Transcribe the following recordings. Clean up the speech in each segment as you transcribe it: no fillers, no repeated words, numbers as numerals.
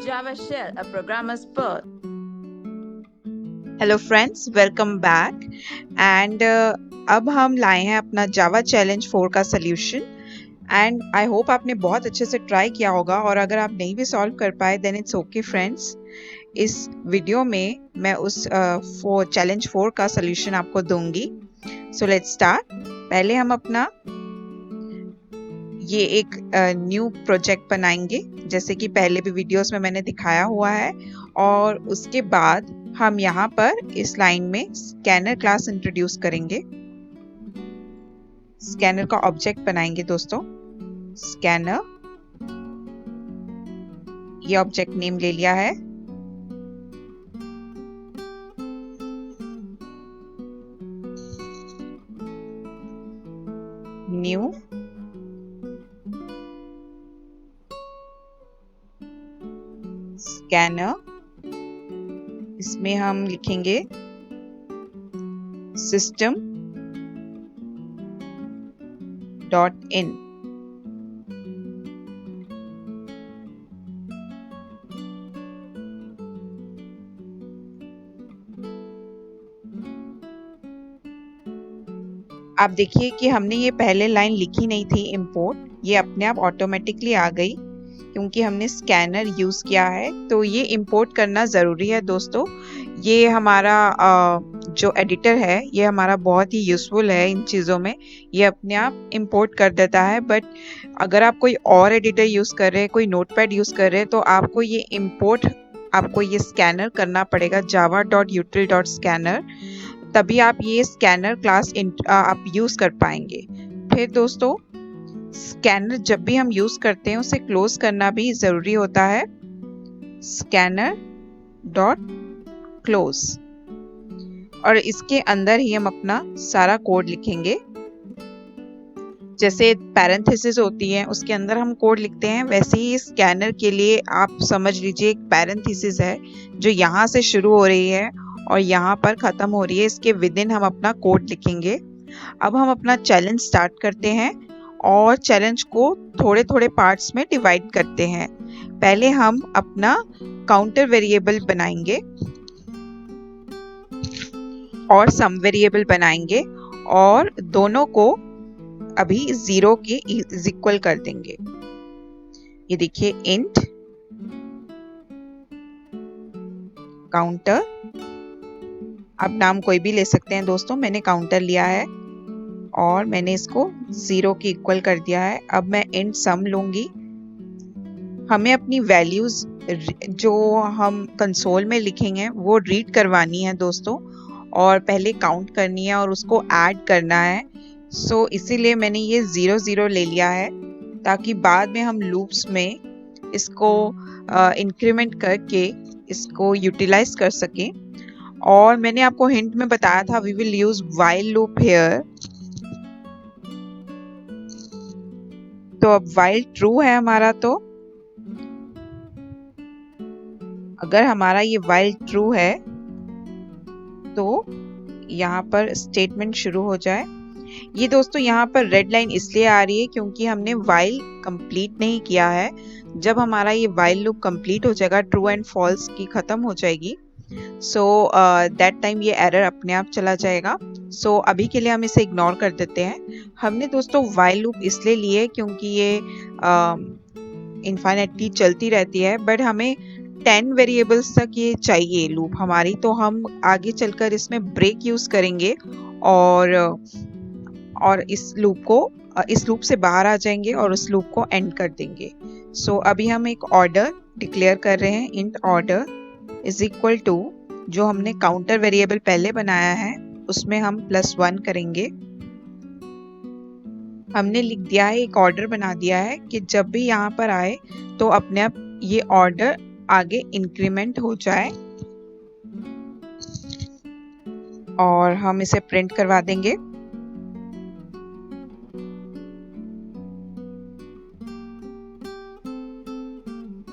Java Shell, a programmer's birth. Hello friends, welcome back. And अब हम लाए हैं अपना जावा चैलेंज 4 का सोल्यूशन। एंड आई होप आपने बहुत अच्छे से ट्राई किया होगा, और अगर आप नहीं भी सॉल्व कर पाए देन इट्स ओके फ्रेंड्स। इस वीडियो में मैं उस चैलेंज 4 का सोल्यूशन आपको दूंगी। So let's start. पहले हम अपना ये एक न्यू प्रोजेक्ट बनाएंगे, जैसे कि पहले भी वीडियोस में मैंने दिखाया हुआ है। और उसके बाद हम यहाँ पर इस लाइन में स्कैनर क्लास इंट्रोड्यूस करेंगे। स्कैनर का ऑब्जेक्ट बनाएंगे दोस्तों, स्कैनर। ये ऑब्जेक्ट नेम ले लिया है। न्यू स्कैनर, इसमें हम लिखेंगे system डॉट इन। आप देखिए कि हमने ये पहले लाइन लिखी नहीं थी इम्पोर्ट, ये अपने आप ऑटोमेटिकली आ गई क्योंकि हमने स्कैनर यूज किया है। तो ये इंपोर्ट करना जरूरी है दोस्तों। ये हमारा जो एडिटर है ये हमारा बहुत ही यूजफुल है इन चीज़ों में। ये अपने आप इंपोर्ट कर देता है। बट अगर आप कोई और एडिटर यूज कर रहे हैं, कोई नोटपैड यूज कर रहे हैं, तो आपको ये इंपोर्ट, आपको ये स्कैनर करना पड़ेगा java.util.scanner, तभी आप ये स्कैनर क्लास आप यूज कर पाएंगे। फिर दोस्तों, स्कैनर जब भी हम यूज करते हैं उसे क्लोज करना भी जरूरी होता है। स्कैनर डॉट क्लोज, और इसके अंदर ही हम अपना सारा कोड लिखेंगे। जैसे पैरेंथेसिस होती है उसके अंदर हम कोड लिखते हैं, वैसे ही स्कैनर के लिए आप समझ लीजिए एक पैरेंथेसिस है जो यहाँ से शुरू हो रही है और यहाँ पर खत्म हो रही है। इसके विद इन हम अपना कोड लिखेंगे। अब हम अपना चैलेंज स्टार्ट करते हैं और चैलेंज को थोड़े थोड़े पार्ट्स में डिवाइड करते हैं। पहले हम अपना काउंटर वेरिएबल बनाएंगे और सम वेरिएबल बनाएंगे, और दोनों को अभी 0 के इज इक्वल कर देंगे। ये देखिए, इंट काउंटर, आप नाम कोई भी ले सकते हैं दोस्तों, मैंने काउंटर लिया है और मैंने इसको 0 के इक्वल कर दिया है। अब मैं इंट सम लूंगी। हमें अपनी वैल्यूज जो हम कंसोल में लिखेंगे वो रीड करवानी है दोस्तों, और पहले काउंट करनी है और उसको ऐड करना है। सो इसीलिए मैंने ये 0 0 ले लिया है, ताकि बाद में हम लूप्स में इसको इंक्रीमेंट करके इसको यूटिलाइज कर सकें। और मैंने आपको हिंट में बताया था we will use while loop here. तो अब व्हाइल ट्रू है हमारा, तो अगर हमारा ये व्हाइल ट्रू है तो यहाँ पर स्टेटमेंट शुरू हो जाए। ये दोस्तों यहाँ पर रेड लाइन इसलिए आ रही है क्योंकि हमने व्हाइल कंप्लीट नहीं किया है। जब हमारा ये व्हाइल लूप कंप्लीट हो जाएगा, ट्रू एंड फॉल्स की खत्म हो जाएगी, सो दैट टाइम ये एरर अपने आप चला जाएगा। सो अभी के लिए हम इसे इग्नोर कर देते हैं। हमने दोस्तों व्हाइल लूप इसलिए लिए क्योंकि ये इनफाइनाइटली चलती रहती है, बट हमें 10 वेरिएबल्स तक ये चाहिए लूप हमारी। तो हम आगे चलकर इसमें ब्रेक यूज करेंगे और इस लूप से बाहर आ जाएंगे और उस लूप को एंड कर देंगे। सो अभी हम एक ऑर्डर डिक्लेयर कर रहे हैं, int order is equal to, जो हमने काउंटर वेरिएबल पहले बनाया है उसमें हम +1 करेंगे। हमने लिख दिया है, एक ऑर्डर बना दिया है कि जब भी यहाँ पर आए तो अपने आप ये ऑर्डर आगे इंक्रीमेंट हो जाए, और हम इसे प्रिंट करवा देंगे।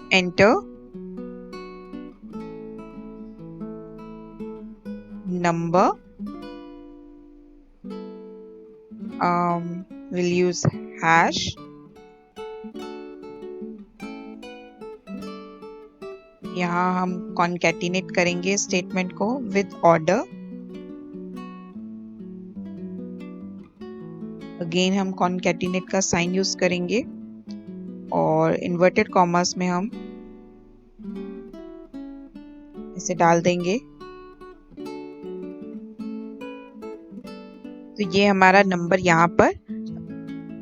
Enter, number, we'll use hash, यहाँ हम कॉन्कैटिनेट करेंगे स्टेटमेंट को विद ऑर्डर। अगेन हम कॉन्कैटिनेट का साइन यूज करेंगे और इन्वर्टेड कॉमर्स में हम इसे डाल देंगे। तो ये हमारा नंबर यहाँ पर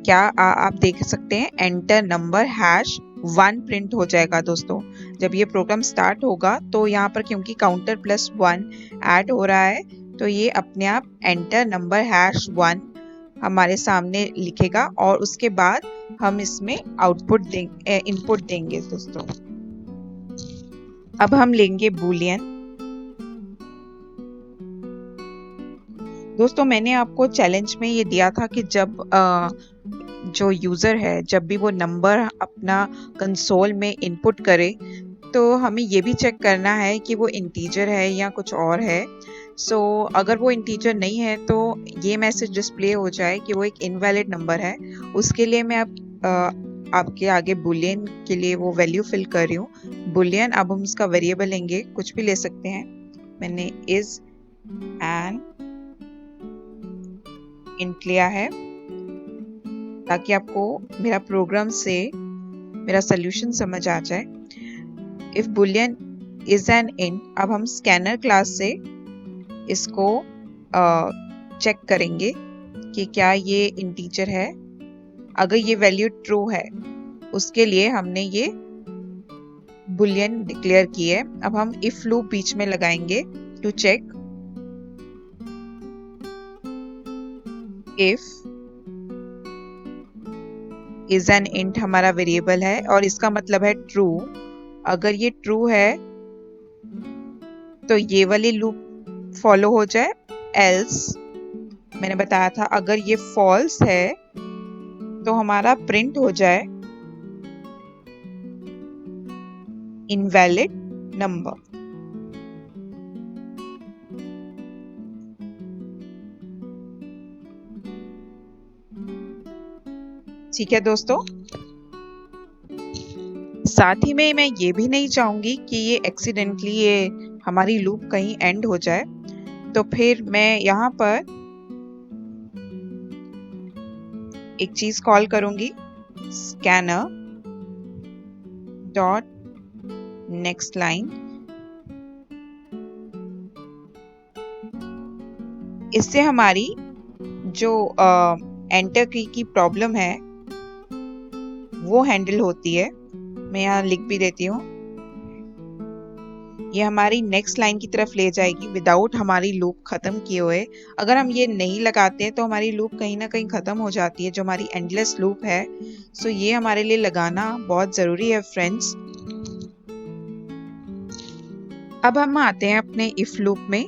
क्या आप देख सकते हैं, एंटर नंबर #1 प्रिंट हो जाएगा दोस्तों। जब ये प्रोग्राम स्टार्ट होगा तो यहाँ पर क्योंकि काउंटर +1 ऐड हो रहा है तो ये अपने आप एंटर नंबर #1 हमारे सामने लिखेगा और उसके बाद हम इसमें आउटपुट देंगे, इनपुट देंगे दोस्तों। अब हम लेंगे बूलियन। दोस्तों मैंने आपको चैलेंज में ये दिया था कि जब जो यूज़र है जब भी वो नंबर अपना कंसोल में इनपुट करे तो हमें ये भी चेक करना है कि वो इंटीजर है या कुछ और है। सो अगर वो इंटीजर नहीं है तो ये मैसेज डिस्प्ले हो जाए कि वो एक इनवैलिड नंबर है। उसके लिए मैं आपके आगे बुलियन के लिए वो वैल्यू फिल कर रही हूँ। बुलियन अब हम इसका वेरिएबल लेंगे, कुछ भी ले सकते हैं। मैंने इज एन इंट लिया है ताकि आपको मेरा प्रोग्राम से मेरा सोल्यूशन समझ आ जाए। If Boolean is an int, अब हम स्कैनर क्लास से इसको चेक करेंगे कि क्या ये इंटीजर है। अगर ये वैल्यू ट्रू है उसके लिए हमने ये बुलियन डिक्लेयर की है। अब हम इफ लूप बीच में लगाएंगे to check if is an int हमारा वेरिएबल है और इसका मतलब है ट्रू। अगर ये ट्रू है तो ये वाली लूप फॉलो हो जाए, एल्स मैंने बताया था अगर ये फॉल्स है तो हमारा प्रिंट हो जाए इनवैलिड नंबर। ठीक है दोस्तों, साथ ही में मैं ये भी नहीं चाहूंगी कि ये एक्सीडेंटली ये हमारी लूप कहीं एंड हो जाए। तो फिर मैं यहाँ पर एक चीज कॉल करूंगी, स्कैनर डॉट नेक्स्ट लाइन। इससे हमारी जो एंटर की प्रॉब्लम है वो हैंडल होती है। मैं यहाँ लिख भी देती हूँ। ये हमारी नेक्स्ट लाइन की तरफ ले जाएगी विदाउट हमारी लूप खत्म किए हुए। अगर हम ये नहीं लगाते तो हमारी लूप कहीं ना कहीं खत्म हो जाती है, जो हमारी एंडलेस लूप है। सो ये हमारे लिए लगाना बहुत जरूरी है फ्रेंड्स। अब हम आते हैं अपने इफ लूप में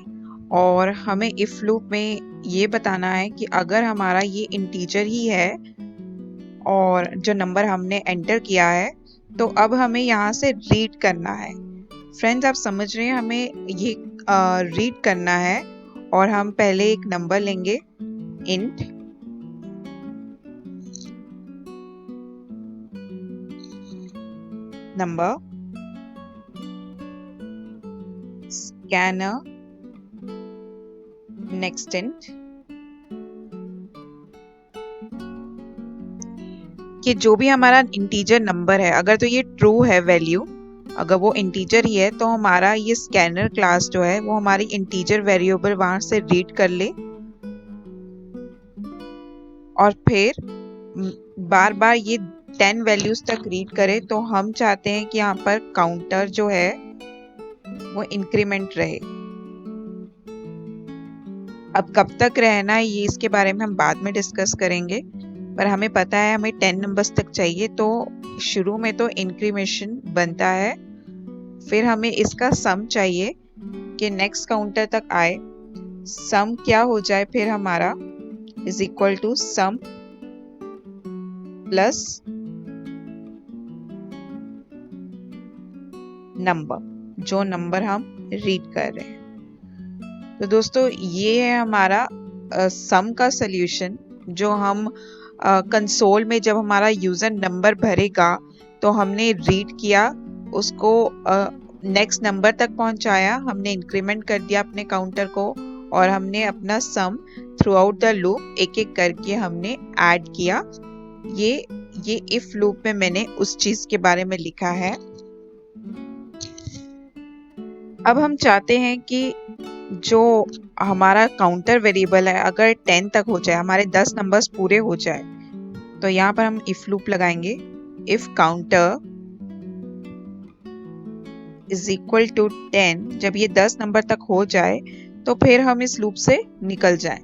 और हमें इफ लूप में ये बताना है कि अगर हमारा ये इंटीजर ही है और जो नंबर हमने एंटर किया है तो अब हमें यहाँ से रीड करना है। फ्रेंड्स आप समझ रहे हैं, हमें ये रीड करना है और हम पहले एक नंबर लेंगे int number, scanner next int, कि जो भी हमारा इंटीजर नंबर है अगर तो ये ट्रू है वैल्यू, अगर वो इंटीजर ही है तो हमारा ये स्कैनर क्लास जो है वो हमारी इंटीजर वेरिएबल वहां से रीड कर ले और फिर बार बार ये 10 वैल्यूज तक रीड करे। तो हम चाहते हैं कि यहाँ पर काउंटर जो है वो इंक्रीमेंट रहे। अब कब तक रहना है ये इसके बारे में हम बाद में डिस्कस करेंगे, पर हमें पता है हमें 10 नंबर्स तक चाहिए। तो शुरू में तो इंक्रीमेशन बनता है, फिर हमें इसका सम चाहिए कि नेक्स्ट काउंटर तक आए। सम क्या हो जाए फिर हमारा is equal to sum plus number, जो नंबर हम रीड कर रहे हैं। तो दोस्तों ये है हमारा सम का सल्यूशन, जो हम कंसोल में जब हमारा यूजर नंबर भरेगा तो हमने रीड किया उसको नेक्स्ट नंबर तक पहुंचाया, हमने इंक्रीमेंट कर दिया अपने काउंटर को और हमने अपना सम थ्रू आउट द लूप एक एक करके हमने ऐड किया। ये इफ लूप में मैंने उस चीज के बारे में लिखा है। अब हम चाहते हैं कि जो हमारा काउंटर वेरिएबल है अगर 10 तक हो जाए, हमारे 10 नंबर्स पूरे हो जाए, तो यहाँ पर हम इफ लूप लगाएंगे। If counter is equal to 10, जब ये 10 नंबर तक हो जाए तो फिर हम इस लूप से निकल जाएं।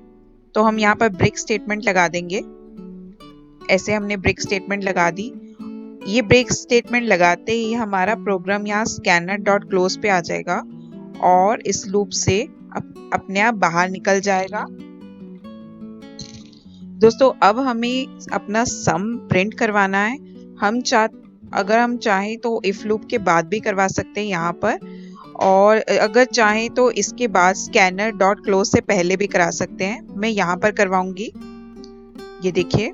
तो हम यहाँ पर ब्रेक स्टेटमेंट लगा देंगे। ऐसे हमने ब्रेक स्टेटमेंट लगा दी। ये ब्रेक स्टेटमेंट लगाते ही हमारा प्रोग्राम यहाँ स्कैनर डॉट क्लोज पे आ जाएगा और इस लूप से अपने आप बाहर निकल जाएगा। दोस्तों अब हमें अपना सम प्रिंट करवाना है। अगर हम चाहें तो इफ लूप के बाद भी करवा सकते हैं यहाँ पर, और अगर चाहें तो इसके बाद स्कैनर डॉट क्लोज से पहले भी करा सकते हैं। मैं यहाँ पर करवाऊंगी। ये देखिए,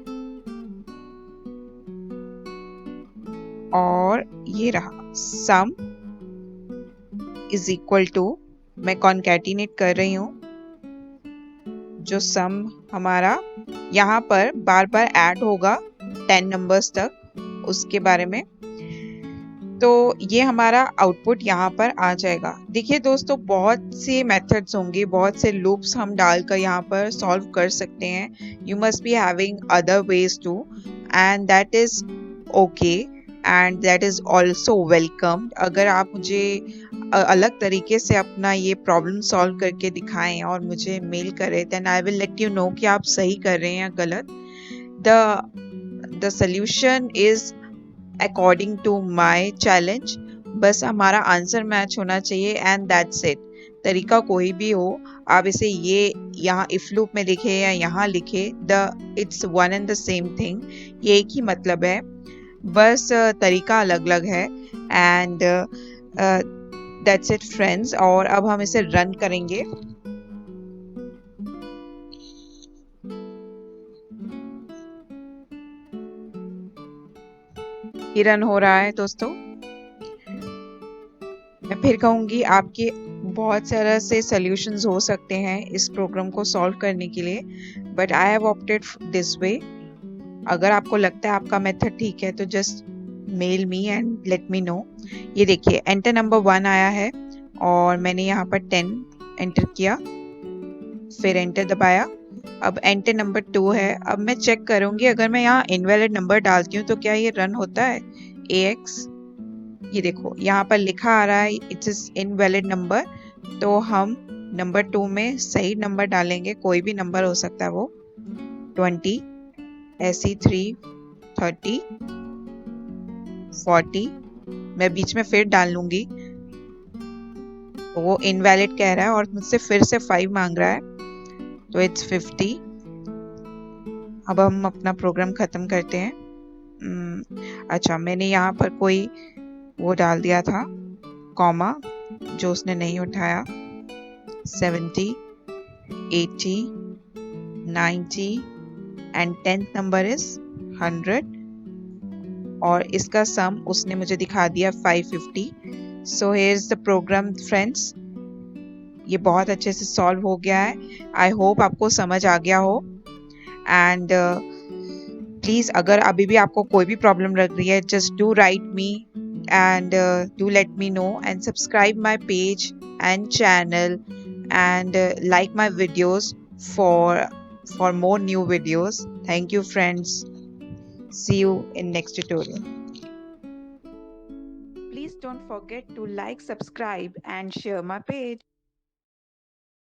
और ये रहा सम इज इक्वल टू, मैं कॉन्कैटिनेट कर रही हूँ। जो सम हमारा यहाँ पर बार बार ऐड होगा 10 नंबर्स तक, उसके बारे में। तो ये हमारा आउटपुट यहाँ पर आ जाएगा। देखिए दोस्तों, बहुत से मेथड्स होंगे, बहुत से लूप्स हम डालकर यहाँ पर सॉल्व कर सकते हैं। You must be having other ways to, and that is okay and that is also welcome. अगर आप मुझे अलग तरीके से अपना ये प्रॉब्लम सॉल्व करके दिखाएं और मुझे मेल करें, then I will let you know कि आप सही कर रहे हैं या गलत। The solution is according to my challenge. बस हमारा आंसर मैच होना चाहिए एंड दैट्स इट। तरीका कोई भी हो, आप इसे ये यहाँ इफ लूप में लिखे या यहाँ लिखे, it's one and the same thing. ये एक ही मतलब है, बस तरीका अलग अलग है। And that's it friends. और अब हम इसे रन करेंगे। ये रन हो रहा है दोस्तों। मैं फिर कहूंगी, आपके बहुत सारे से सॉल्यूशंस हो सकते हैं इस प्रोग्राम को सॉल्व करने के लिए, but I have opted this way. अगर आपको लगता है आपका मेथड ठीक है तो just mail me and let me know. ये देखिए, एंटर नंबर 1 आया है और मैंने यहाँ पर 10 एंटर किया, फिर एंटर दबाया। अब एंटर नंबर 2 है। अब मैं चेक करूंगी, अगर मैं यहाँ इनवैलिड नंबर डालती हूँ तो क्या ये रन होता है। AX, ये देखो यहाँ पर लिखा आ रहा है इट इज इनवैलिड नंबर। तो हम नंबर 2 में सही नंबर डालेंगे, कोई भी नंबर हो सकता है वो, 20, ऐसी 3, 30, 40। मैं बीच में फिर डाल लूंगी, तो वो इनवैलिड कह रहा है और मुझसे फिर से 5 मांग रहा है, तो इट्स 50। अब हम अपना प्रोग्राम खत्म करते हैं। अच्छा, मैंने यहाँ पर कोई वो डाल दिया था कॉमा, जो उसने नहीं उठाया। 70, 80, 90 एंड 10th नंबर इज 100 और इसका सम उसने मुझे दिखा दिया 550। So here is the program friends. ये बहुत अच्छे से सॉल्व हो गया है। आई होप आपको समझ आ गया हो। एंड प्लीज, अगर अभी भी आपको कोई भी प्रॉब्लम लग रही है, just do right me and do let me know and subscribe my page and channel and like my videos for more new videos. Thank you friends. See you in next tutorial. Please don't forget to like, subscribe and share my page.